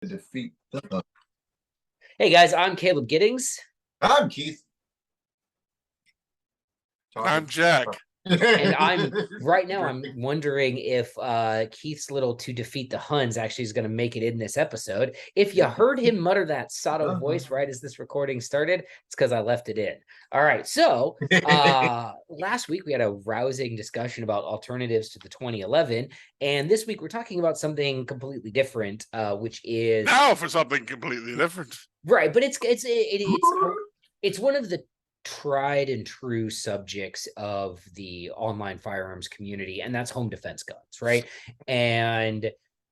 To defeat. Hey guys, I'm Caleb Giddings, I'm Keith I'm talking. Jack. and I'm wondering if Keith's little to defeat the Huns actually is going to make it in this episode. If you heard him mutter that Sato voice right as this recording started, it's because I left it in. All right, so last week we had a rousing discussion about alternatives to the 2011, and this week we're talking about something completely different, which is Now for something completely different. right, but it's one of the tried and true subjects of the online firearms community, and that's home defense guns, right? And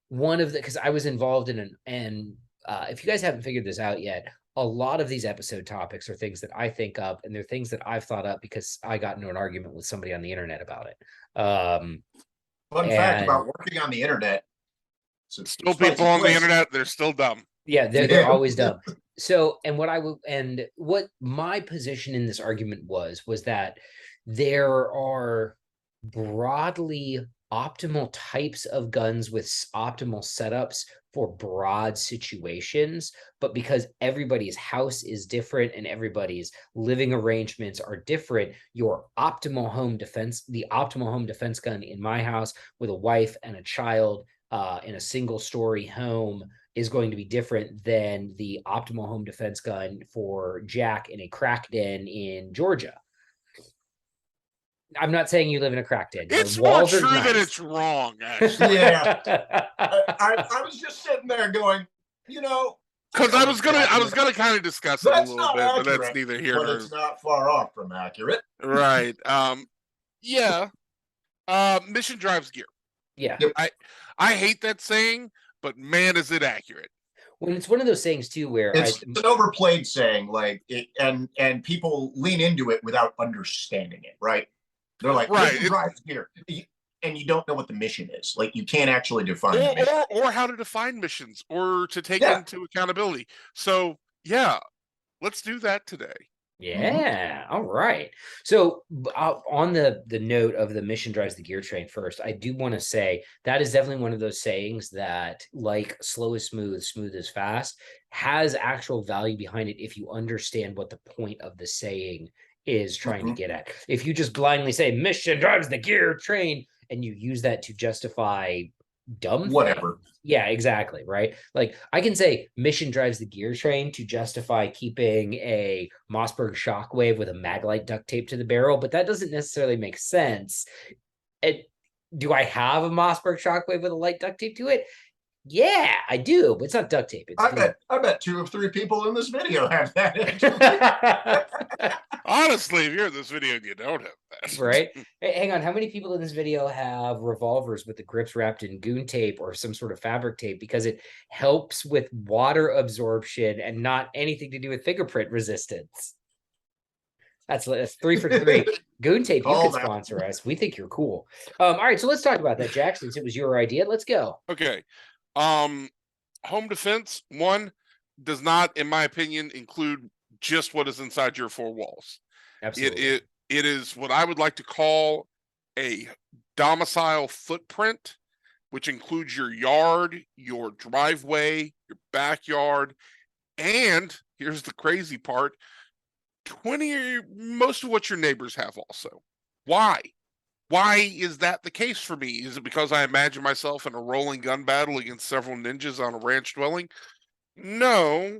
one of the because I was involved in if you guys haven't figured this out yet, a lot of these episode topics are things that I think up, and they're things that I've thought up because I got into an argument with somebody on the internet about it. Fun fact about working on the internet. Still people on the internet, they're still dumb. Yeah, they're always dumb. So, what my position in this argument was that there are broadly optimal types of guns with optimal setups for broad situations, but because everybody's house is different and everybody's living arrangements are different, the optimal home defense gun in my house with a wife and a child in a single story home is going to be different than the optimal home defense gun for Jack in a crack den in Georgia. I'm not saying you live in a crack den. It's more true that it's wrong, actually. Yeah. I was just sitting there going, because I was gonna kind of discuss it a little bit, accurate, but that's neither here but nor it's not far off from accurate. Right. Yeah. Mission drives gear. Yeah. Yep. I hate that saying, but man, is it accurate. When it's one of those sayings too, where it's an overplayed saying, like it, and people lean into it without understanding it. Right? They're like, right, drives gear, and you don't know what the mission is. Like, you can't actually define or how to define missions, or to take into accountability. So yeah, let's do that today. Yeah. All right. So on the note of the mission drives the gear train first, I do want to say that is definitely one of those sayings that, like slow is smooth, smooth is fast, has actual value behind it if you understand what the point of the saying is trying to get at. If you just blindly say mission drives the gear train and you use that to justify dumb whatever things. Yeah, exactly, right? Like, I can say mission drives the gear train to justify keeping a Mossberg Shockwave with a Maglite duct tape to the barrel, but that doesn't necessarily make sense. Do I have a Mossberg Shockwave with a light duct tape to it? Yeah, I do, but it's not duct tape. I bet 2 of 3 people in this video have that. Honestly, if you're in this video and you don't have that. Right? Hey, hang on. How many people in this video have revolvers with the grips wrapped in goon tape or some sort of fabric tape because it helps with water absorption and not anything to do with fingerprint resistance? That's 3 for 3. Goon tape, you could sponsor us. We think you're cool. All right, so let's talk about that, Jack, since it was your idea. Let's go. Okay. Home defense, one, does not, in my opinion, include just what is inside your 4 walls. Absolutely. It is what I would like to call a domicile footprint, which includes your yard, your driveway, your backyard, and here's the crazy part, most of what your neighbors have also. Why? Why is that the case for me? Is it because I imagine myself in a rolling gun battle against several ninjas on a ranch dwelling? No,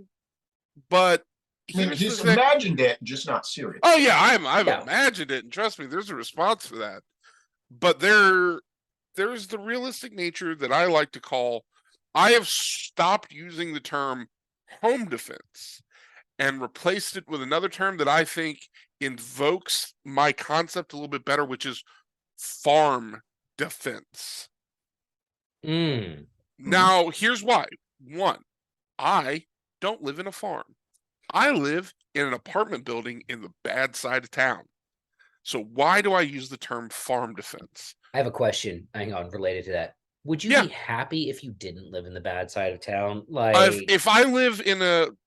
but he's imagined it, just not serious. Oh yeah, I've imagined it, and trust me, there's a response for that. But there's the realistic nature that I like to call. I have stopped using the term home defense and replaced it with another term that I think invokes my concept a little bit better, which is farm defense. Now, here's why. 1, I don't live in a farm. I live in an apartment building in the bad side of town. So why do I use the term farm defense? I have a question, hang on, related to that. Would you be happy if you didn't live in the bad side of town? Like, if I live in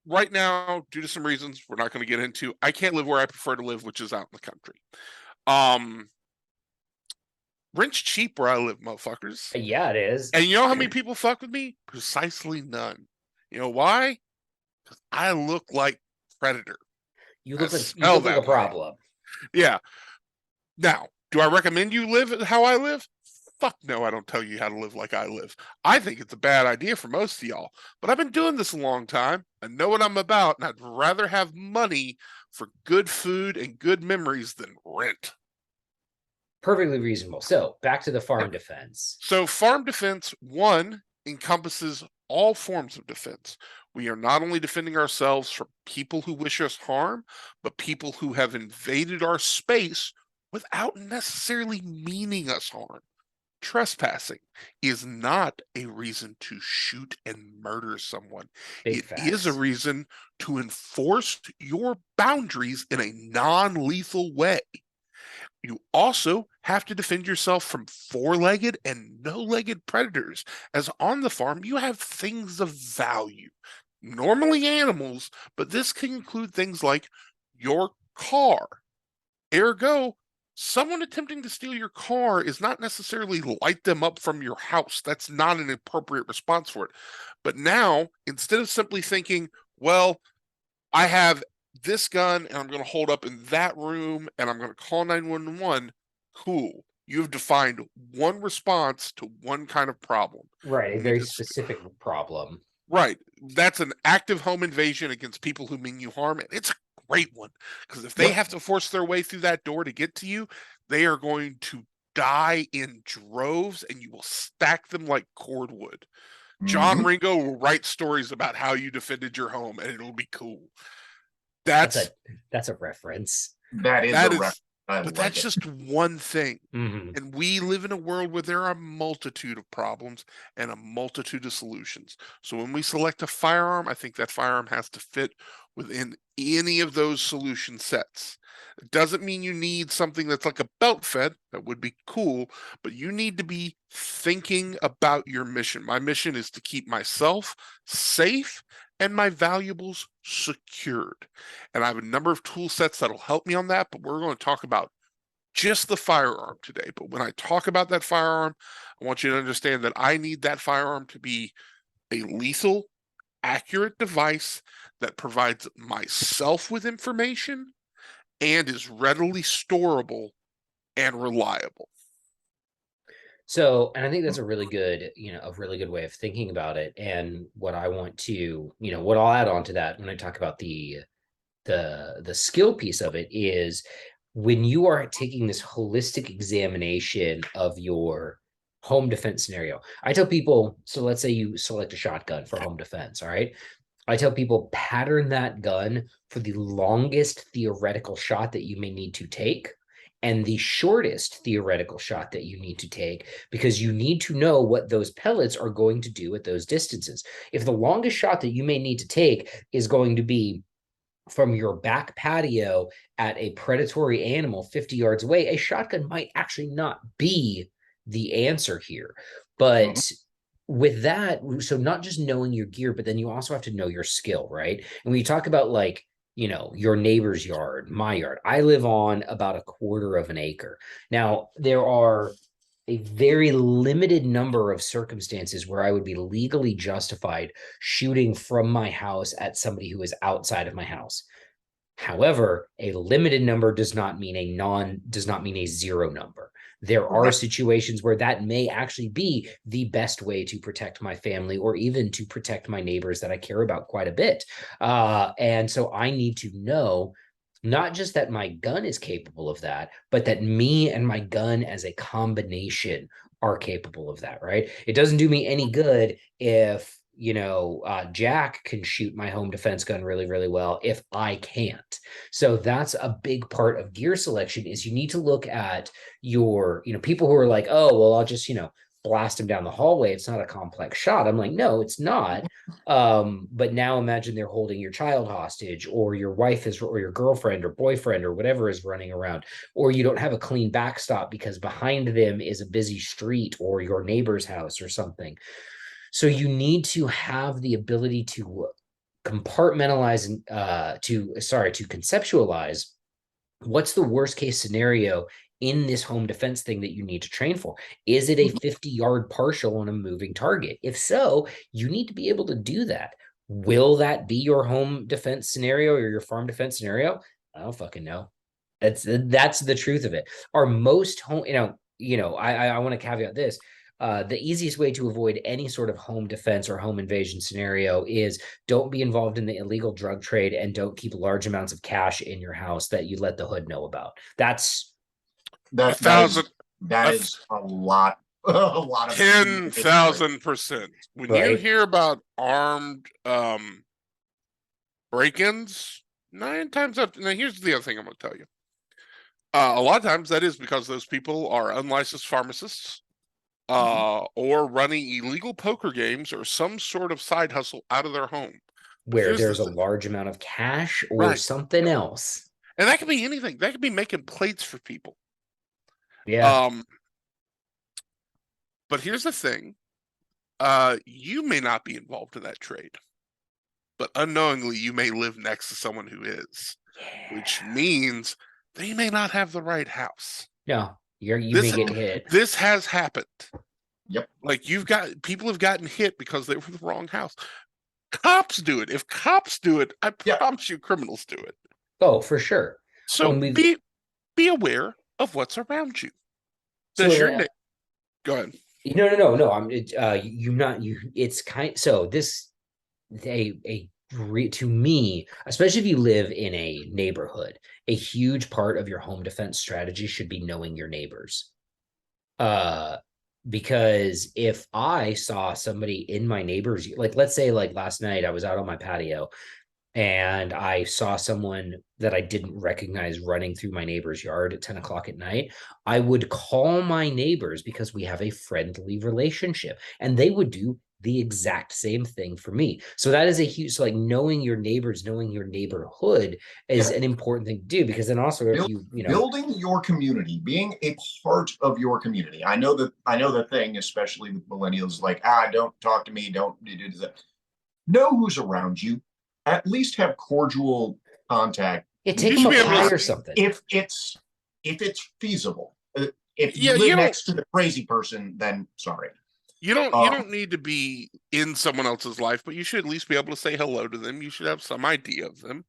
right now, due to some reasons we're not going to get into, I can't live where I prefer to live, which is out in the country. Rent's cheap where I live, motherfuckers. Yeah, it is. And you know how many people fuck with me? Precisely none. You know why? Because I look like Predator. You I look like smell a that way. problem. Yeah. Now, do I recommend you live how I live? Fuck no, I don't tell you how to live like I live. I think it's a bad idea for most of y'all, but I've been doing this a long time. I know what I'm about, and I'd rather have money for good food and good memories than rent. Perfectly reasonable. So back to the farm defense. So, farm defense, one, encompasses all forms of defense. We are not only defending ourselves from people who wish us harm, but people who have invaded our space without necessarily meaning us harm. Trespassing is not a reason to shoot and murder someone. Big It is a facts. reason to enforce your boundaries in a non-lethal way. You also have to defend yourself from four-legged and no-legged predators, as on the farm you have things of value. Normally animals, but this can include things like your car. Ergo, someone attempting to steal your car is not necessarily light them up from your house. That's not an appropriate response for it. But now, instead of simply thinking, well, I have this gun and I'm going to hold up in that room and I'm going to call 911, cool. You've defined one response to one kind of problem. Right, a You very just specific problem. Right. That's an active home invasion against people who mean you harm. And it's a great one because if they have to force their way through that door to get to you, they are going to die in droves and you will stack them like cordwood. John Ringo will write stories about how you defended your home and it'll be cool. That's a reference. That is a reference. But that's just one thing. Mm-hmm. And we live in a world where there are a multitude of problems and a multitude of solutions. So when we select a firearm, I think that firearm has to fit within any of those solution sets. It doesn't mean you need something that's like a belt fed. That would be cool, but you need to be thinking about your mission. My mission is to keep myself safe and my valuables secured. And I have a number of tool sets that'll help me on that, but we're going to talk about just the firearm today. But when I talk about that firearm, I want you to understand that I need that firearm to be a lethal, accurate device that provides myself with information and is readily storable and reliable. So, and I think that's a really good way of thinking about it. And what I want to, what I'll add on to that when I talk about the skill piece of it is when you are taking this holistic examination of your home defense scenario. I tell people, so let's say you select a shotgun for home defense, all right? I tell people pattern that gun for the longest theoretical shot that you may need to take and the shortest theoretical shot that you need to take, because you need to know what those pellets are going to do at those distances. If the longest shot that you may need to take is going to be from your back patio at a predatory animal 50 yards away, a shotgun might actually not be the answer here. But with that, so not just knowing your gear, but then you also have to know your skill, right? And when you talk about like, your neighbor's yard, my yard, I live on about a quarter of an acre. Now, there are a very limited number of circumstances where I would be legally justified shooting from my house at somebody who is outside of my house. However, a limited number does not mean a zero number. There are situations where that may actually be the best way to protect my family or even to protect my neighbors that I care about quite a bit. And so I need to know not just that my gun is capable of that, but that me and my gun as a combination are capable of that, right? It doesn't do me any good if Jack can shoot my home defense gun really, really well if I can't. So that's a big part of gear selection is you need to look at your, people who are like, oh, well, I'll just, blast him down the hallway. It's not a complex shot. I'm like, no, it's not. But now imagine they're holding your child hostage or your wife is, or your girlfriend or boyfriend or whatever is running around, or you don't have a clean backstop because behind them is a busy street or your neighbor's house or something. So you need to have the ability to compartmentalize and to conceptualize what's the worst case scenario in this home defense thing that you need to train for. Is it a 50-yard partial on a moving target? If so, you need to be able to do that. Will that be your home defense scenario or your farm defense scenario? I don't fucking know. That's the truth of it. Are most home, I want to caveat this. The easiest way to avoid any sort of home defense or home invasion scenario is don't be involved in the illegal drug trade and don't keep large amounts of cash in your house that you let the hood know about. That's a thousand. That is a lot. A lot of 10,000%. When you Right. hear about armed break-ins, 9 times out. Now, here's the other thing I'm going to tell you. A lot of times that is because those people are unlicensed pharmacists, or running illegal poker games or some sort of side hustle out of their home. where there's a large amount of cash or Right. something else. And that could be anything. That could be making plates for people. Yeah. But here's the thing. You may not be involved in that trade, but unknowingly you may live next to someone who is, which means they may not have the right house. No, you may get hit. This has happened. Yep. Like people have gotten hit because they were in the wrong house. Cops do it. If cops do it, I promise you criminals do it. Oh, for sure. So be aware of what's around you. Does your name go ahead? No. It's kind. So this to me, especially if you live in a neighborhood, a huge part of your home defense strategy should be knowing your neighbors. Because if I saw somebody in my neighbor's, like let's say like last night I was out on my patio and I saw someone that I didn't recognize running through my neighbor's yard at 10 o'clock at night, I would call my neighbors because we have a friendly relationship and they would do the exact same thing for me. So that is a huge, so like knowing your neighbors, knowing your neighborhood is an important thing to do, because then also if building your community, being a part of your community. I know the thing, especially with millennials, like, don't talk to me, don't do that. Know who's around you. At least have cordial contact. Take them a pie or something. If it's feasible. If you live next to the crazy person, then sorry. You don't need to be in someone else's life, but you should at least be able to say hello to them. You should have some idea of them.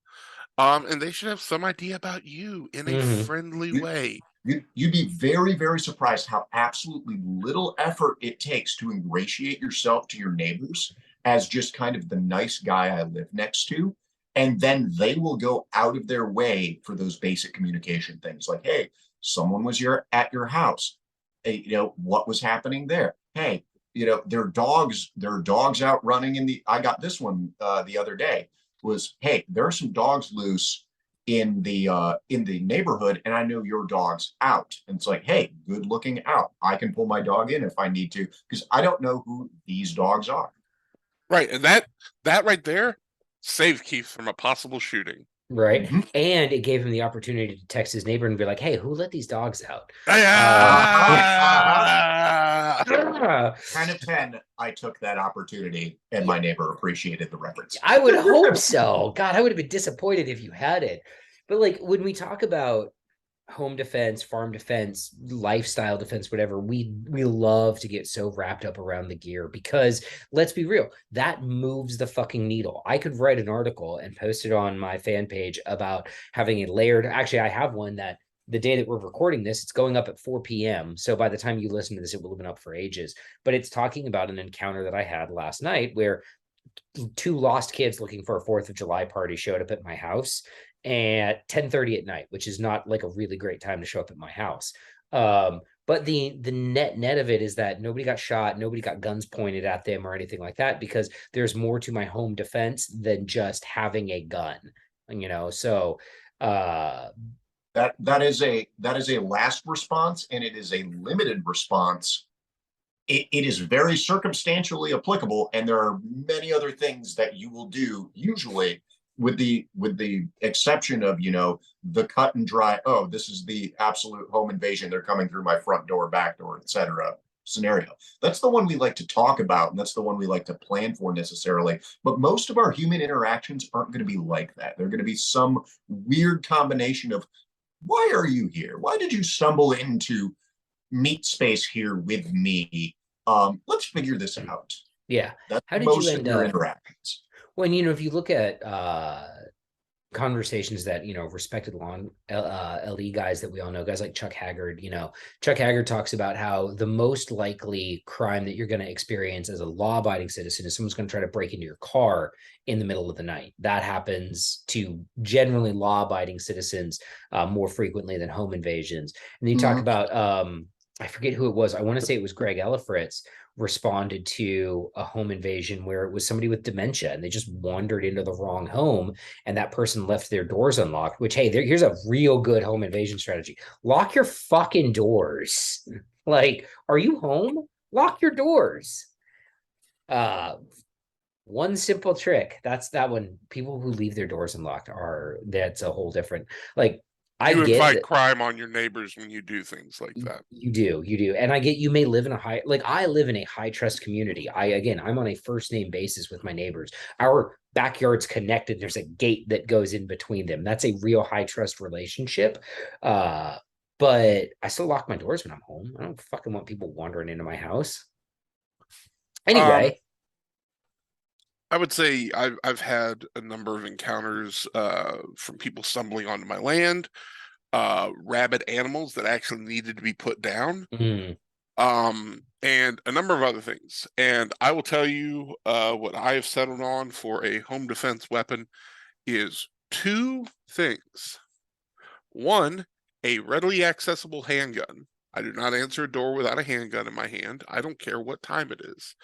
And they should have some idea about you in a friendly way. You'd be very, very surprised how absolutely little effort it takes to ingratiate yourself to your neighbors as just kind of the nice guy I live next to. And then they will go out of their way for those basic communication things like, hey, someone was at your house. Hey, what was happening there? Hey, their dogs out running I got this one the other day was, hey, there are some dogs loose in the neighborhood and I know your dog's out. And it's like, hey, good looking out. I can pull my dog in if I need to, because I don't know who these dogs are. Right. And that right there saved Keith from a possible shooting. Right. Mm-hmm. And it gave him the opportunity to text his neighbor and be like, hey, who let these dogs out? Kind of 10, I took that opportunity and my neighbor appreciated the reference. I would hope so. God, I would have been disappointed if you had it. But like when we talk about home defense, farm defense, lifestyle defense, whatever, we love to get so wrapped up around the gear because let's be real, that moves the fucking needle. I could write an article and post it on my fan page about having a layered, actually I have one that the day that we're recording this, it's going up at 4 p.m. So by the time you listen to this, it will have been up for ages, but it's talking about an encounter that I had last night where 2 lost kids looking for a 4th of July party showed up at my house at 10:30 at night, which is not like a really great time to show up at my house. But the net of it is that nobody got shot, nobody got guns pointed at them or anything like that, because there's more to my home defense than just having a gun, so that is a last response, and it is a limited response. It is very circumstantially applicable, and there are many other things that you will do usually with the exception of the cut and dry, oh, this is the absolute home invasion, they're coming through my front door, back door, etc. scenario. That's the one we like to talk about, and that's the one we like to plan for necessarily. But most of our human interactions aren't going to be like that. They're going to be some weird combination of, why are you here? Why did you stumble into meat space here with me? Let's figure this out. Yeah. That's most of your interactions. When, if you look at conversations that, respected LE guys that we all know, guys like Chuck Haggard, Chuck Haggard talks about how the most likely crime that you're going to experience as a law-abiding citizen is someone's going to try to break into your car in the middle of the night. That happens to generally law-abiding citizens more frequently than home invasions. And then you talk about I forget who it was. I want to say it was Greg Ellifritz responded to a home invasion where it was somebody with dementia and they just wandered into the wrong home and that person left their doors unlocked, which, hey, here's a real good home invasion strategy. Lock your fucking doors. Like, are you home? Lock your doors. One simple trick. That's that one. People who leave their doors unlocked that's a whole different, like, You invite crime on your neighbors when you do things like that. You do. And I get you may live in I live in a high trust community. I'm on a first name basis with my neighbors. Our backyard's connected. There's a gate that goes in between them. That's a real high trust relationship. But I still lock my doors when I'm home. I don't fucking want people wandering into my house. Anyway. I would say I've had a number of encounters from people stumbling onto my land, rabid animals that actually needed to be put down, and a number of other things. And I will tell you what I have settled on for a home defense weapon is two things. One, a readily accessible handgun. I do not answer a door without a handgun in my hand. I don't care what time it is.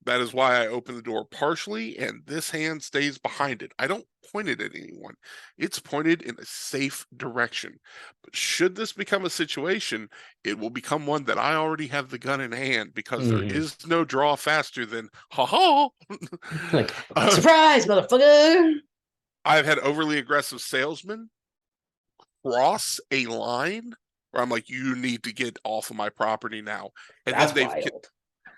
That is why I open the door partially, and this hand stays behind it. I don't point it at anyone. It's pointed in a safe direction. But should this become a situation, it will become one that I already have the gun in hand because there is no draw faster than ha-ha. Like, surprise, motherfucker! I've had overly aggressive salesmen cross a line where I'm like, you need to get off of my property now. And That's then wild.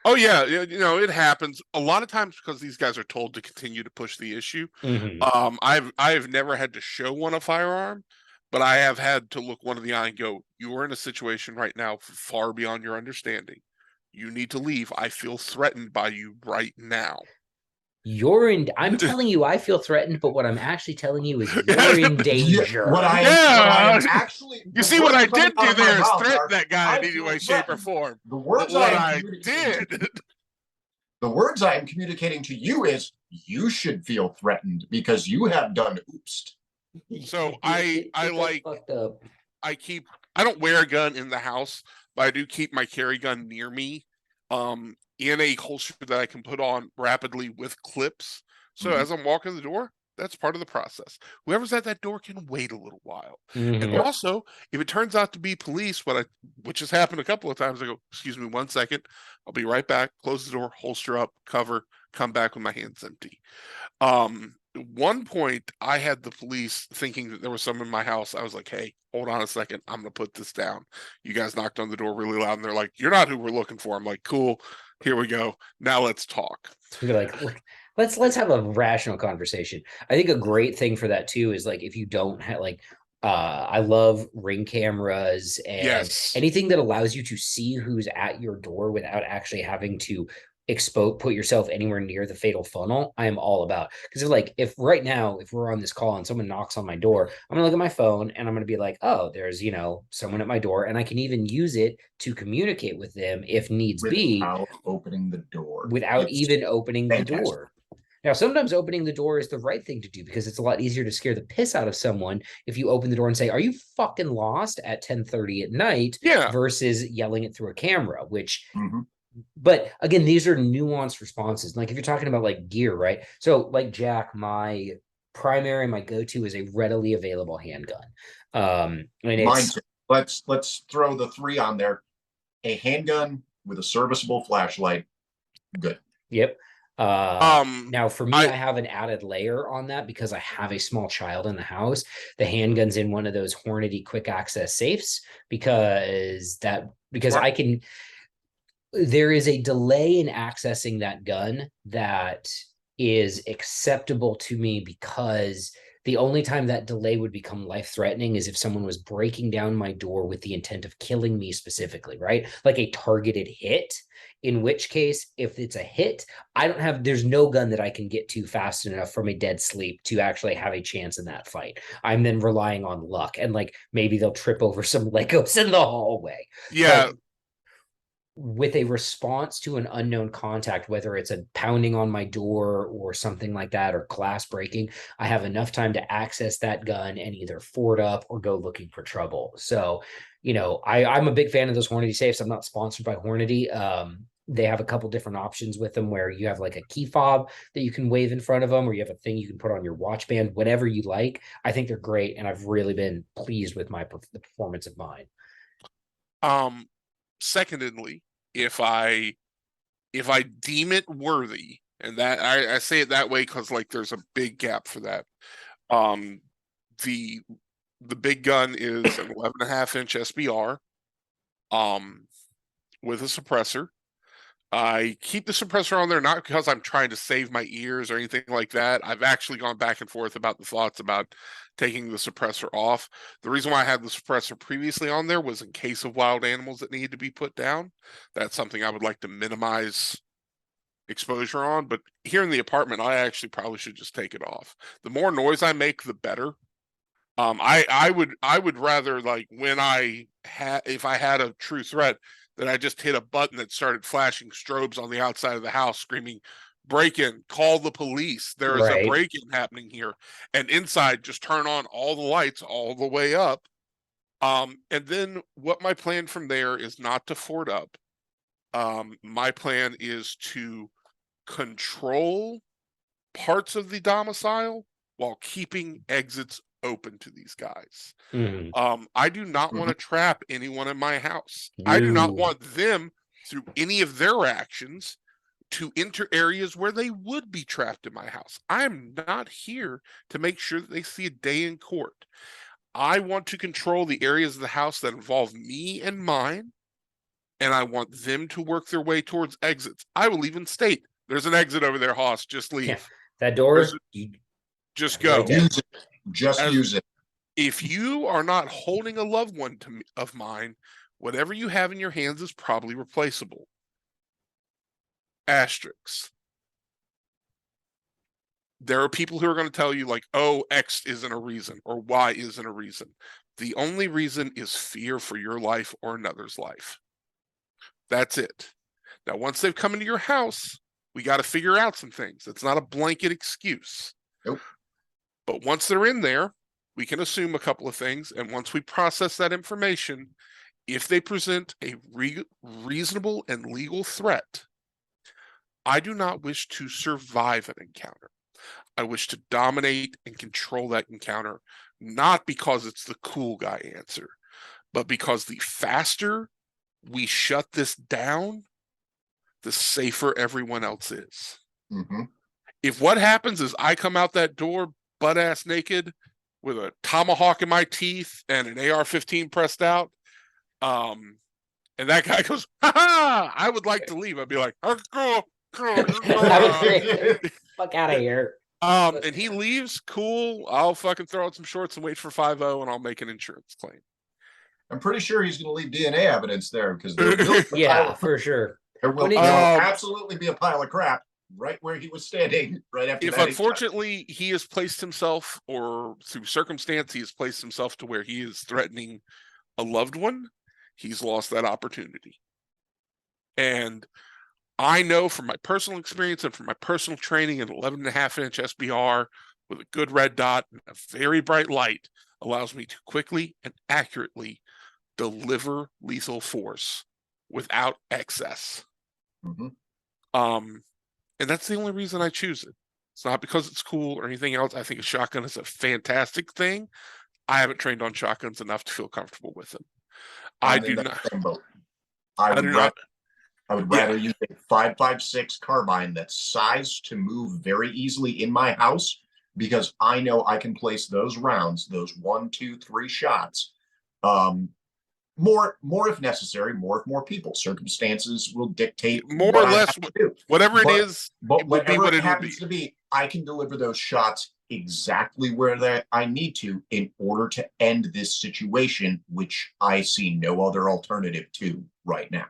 Oh yeah, it happens a lot of times because these guys are told to continue to push the issue. I've never had to show one a firearm, but I have had to look one in the eye and go, "You are in a situation right now far beyond your understanding. You need to leave. I feel threatened by you right now." I'm telling you, I feel threatened, but what I'm actually telling you is you're in danger. What I am actually, you see what I did do there is threaten that guy in any way, shape, or form. The words I did. The words I am communicating to you is you should feel threatened because you have done oops. So I don't wear a gun in the house, but I do keep my carry gun near me. In a holster that I can put on rapidly with clips. So as I'm walking the door, that's part of the process. Whoever's at that door can wait a little while. And also, if it turns out to be police, which has happened a couple of times, I go, excuse me 1 second, I'll be right back, close the door, holster up, cover, come back with my hands empty. One point, I had the police thinking that there was someone in my house. I was like, hey, hold on a second. I'm going to put this down. You guys knocked on the door really loud, and they're like, you're not who we're looking for. I'm like, cool. Here we go. Now let's talk. You're like, let's have a rational conversation. I think a great thing for that too is like if you don't have I love ring cameras and anything that allows you to see who's at your door without actually having to put yourself anywhere near the fatal funnel. I am all about, because if right now, if we're on this call and someone knocks on my door, I'm gonna look at my phone and I'm gonna be like, oh, there's someone at my door, and I can even use it to communicate with them if needs be without opening the door. The door. Now, sometimes opening the door is the right thing to do because it's a lot easier to scare the piss out of someone if you open the door and say, are you fucking lost at 10:30 at night? Versus yelling it through a camera, which but again, these are nuanced responses. Like if you're talking about like gear, right? So like Jack, my go-to is a readily available handgun. And mine too. Let's throw the three on there. A handgun with a serviceable flashlight. Good. Yep. Now for me, I have an added layer on that because I have a small child in the house. The handgun's in one of those Hornady quick access safes because I can. There is a delay in accessing that gun that is acceptable to me because The only time that delay would become life-threatening is if someone was breaking down my door with the intent of killing me specifically, right? Like a targeted hit, in which case, if it's a hit, there's no gun that I can get to fast enough from a dead sleep to actually have a chance in that fight. I'm then relying on luck, and like maybe they'll trip over some Legos in the hallway. Yeah. But with a response to an unknown contact, whether it's a pounding on my door or something like that, or glass breaking, I have enough time to access that gun and either ford up or go looking for trouble. So, I'm a big fan of those Hornady safes. I'm not sponsored by Hornady. They have a couple different options with them where you have like a key fob that you can wave in front of them, or you have a thing you can put on your watch band, whatever you like. I think they're great, and I've really been pleased with the performance of mine. Secondly, if I deem it worthy, and that I say it that way because like there's a big gap for that. The big gun is an 11.5-inch SBR, with a suppressor. I keep the suppressor on there not because I'm trying to save my ears or anything like that. I've actually gone back and forth about the thoughts about taking the suppressor off. The reason why I had the suppressor previously on there was in case of wild animals that needed to be put down. That's something I would like to minimize exposure on. But here in the apartment, I actually probably should just take it off. The more noise I make, the better. I would rather, like, if I had a true threat, that I just hit a button that started flashing strobes on the outside of the house screaming, break in, call the police, there is a break-in happening here, and inside just turn on all the lights all the way up. And then what my plan from there is not to ford up. My plan is to control parts of the domicile while keeping exits open to these guys. I do not want to trap anyone in my house. I do not want them, through any of their actions, to enter areas where they would be trapped in my house. I'm not here to make sure that they see a day in court. I want to control the areas of the house that involve me and mine, and I want them to work their way towards exits. I will even state, there's an exit over there, Hoss, just leave. Yeah, that door, just go. Use it. Use it. If you are not holding a loved one of mine, whatever you have in your hands is probably replaceable. Asterisks. There are people who are going to tell you like, oh, X isn't a reason or Y isn't a reason. The only reason is fear for your life or another's life. That's it. Now, once they've come into your house, we got to figure out some things. It's not a blanket excuse. Nope. But once they're in there, we can assume a couple of things. And once we process that information, if they present a reasonable and legal threat, I do not wish to survive an encounter. I wish to dominate and control that encounter, not because it's the cool guy answer, but because the faster we shut this down, the safer everyone else is. If what happens is I come out that door butt-ass naked with a tomahawk in my teeth and an AR-15 pressed out, and that guy goes, ha-ha, I would like to leave. I'd be like, oh, cool. Fuck out of here. And he leaves, cool. I'll fucking throw out some shorts and wait for 5-0, and I'll make an insurance claim. I'm pretty sure he's going to leave DNA evidence there because for sure. There will absolutely be a pile of crap right where he was standing right after that. If unfortunately he has placed himself, or through circumstance he has placed himself to where he is threatening a loved one, he's lost that opportunity. And I know from my personal experience and from my personal training, an 11.5-inch SBR with a good red dot and a very bright light allows me to quickly and accurately deliver lethal force without excess. And that's the only reason I choose it. It's not because it's cool or anything else. I think a shotgun is a fantastic thing. I haven't trained on shotguns enough to feel comfortable with them. I would rather use a 5.56 carbine that's sized to move very easily in my house, because I know I can place those rounds, those 1, 2, 3 shots, more if necessary, more if more people. Circumstances will dictate more or less whatever it is. But whatever it happens to be, I can deliver those shots exactly where that I need to in order to end this situation, which I see no other alternative to right now.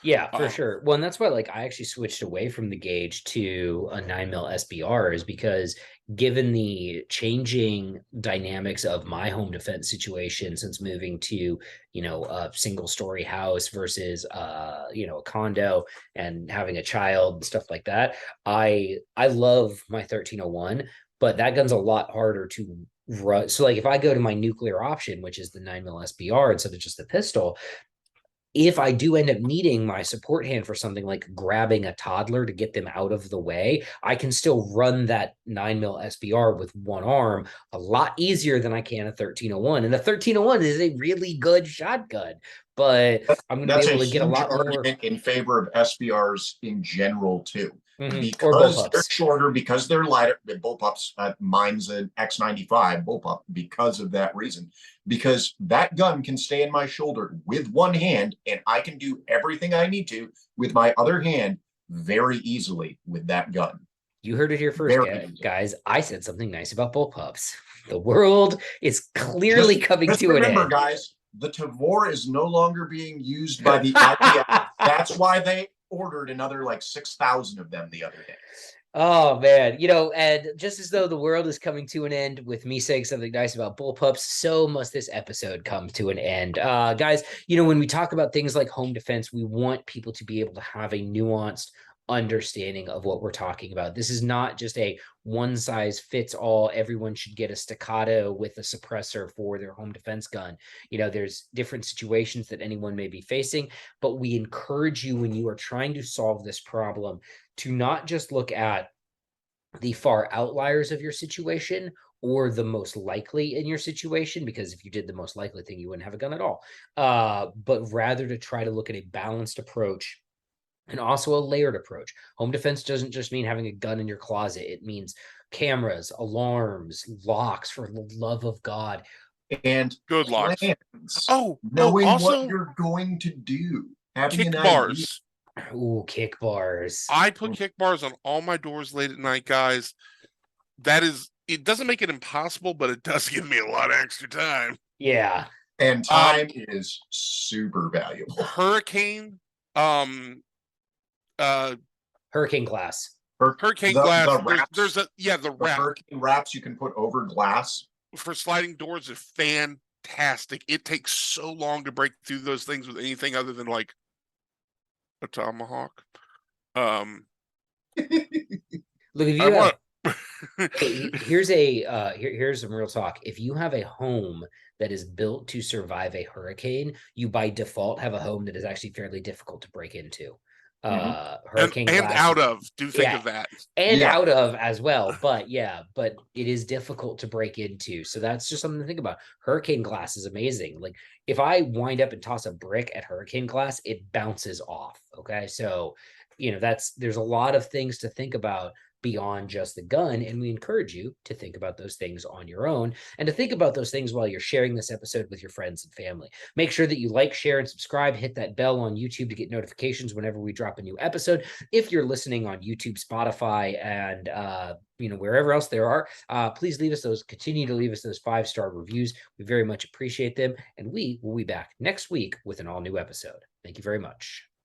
Yeah, for Um, sure. Well, and that's why like I actually switched away from the gauge to a 9 mil SBR is because given the changing dynamics of my home defense situation since moving to, a single story house versus a condo and having a child and stuff like that, I love my 1301, but that gun's a lot harder to run. So like if I go to my nuclear option, which is the 9 mil SBR instead of just the pistol, if I do end up needing my support hand for something like grabbing a toddler to get them out of the way, I can still run that 9 mil SBR with one arm a lot easier than I can a 1301. And the 1301 is a really good shotgun, but I'm going to be That's a able to get a huge lot more. argument in favor of SBRs in general too. Or Because they're bullpups. shorter, because they're lighter, the bullpups, mine's an X95 bullpup because of that reason. Because that gun can stay in my shoulder with one hand, and I can do everything I need to with my other hand very easily with that gun. You heard it here first, Very guys. I said something nice about bullpups. The world is clearly just, coming just to an remember, end. guys, the Tavor is no longer being used by the IPF. That's why they ordered another like 6,000 of them the other day. Oh man, and just as though the world is coming to an end with me saying something nice about bullpups, so must this episode come to an end. Guys, when we talk about things like home defense, we want people to be able to have a nuanced understanding of what we're talking about. This is not just a one size fits all, everyone should get a staccato with a suppressor for their home defense gun. There's different situations that anyone may be facing, but we encourage you when you are trying to solve this problem to not just look at the far outliers of your situation or the most likely in your situation, because if you did the most likely thing, you wouldn't have a gun at all. But rather to try to look at a balanced approach and also a layered approach. Home defense doesn't just mean having a gun in your closet. It means cameras, alarms, locks, for the love of God. And good locks. plans, Oh, knowing what also you're going to do, having kick an idea. bars. Ooh, kick bars. I put kick bars on all my doors late at night, guys. It doesn't make it impossible, but it does give me a lot of extra time. Yeah. And time is super valuable. Hurricane, Hurricane glass. hurricane glass. The wraps, there's the wrap. Hurricane wraps you can put over glass for sliding doors is fantastic. It takes so long to break through those things with anything other than like a tomahawk. Look, if you here's some real talk. If you have a home that is built to survive a hurricane, you by default have a home that is actually fairly difficult to break into. Hurricane and glass out of. Do think of that. And out of as well. But but it is difficult to break into. So that's just something to think about. Hurricane glass is amazing. Like if I wind up and toss a brick at hurricane glass, it bounces off. Okay. So, there's a lot of things to think about beyond just the gun. And we encourage you to think about those things on your own and to think about those things while you're sharing this episode with your friends and family. Make sure that you like, share, and subscribe. Hit that bell on YouTube to get notifications whenever we drop a new episode. If you're listening on YouTube, Spotify, and wherever else there are, please continue to leave us those 5-star reviews. We very much appreciate them. And we will be back next week with an all new episode. Thank you very much.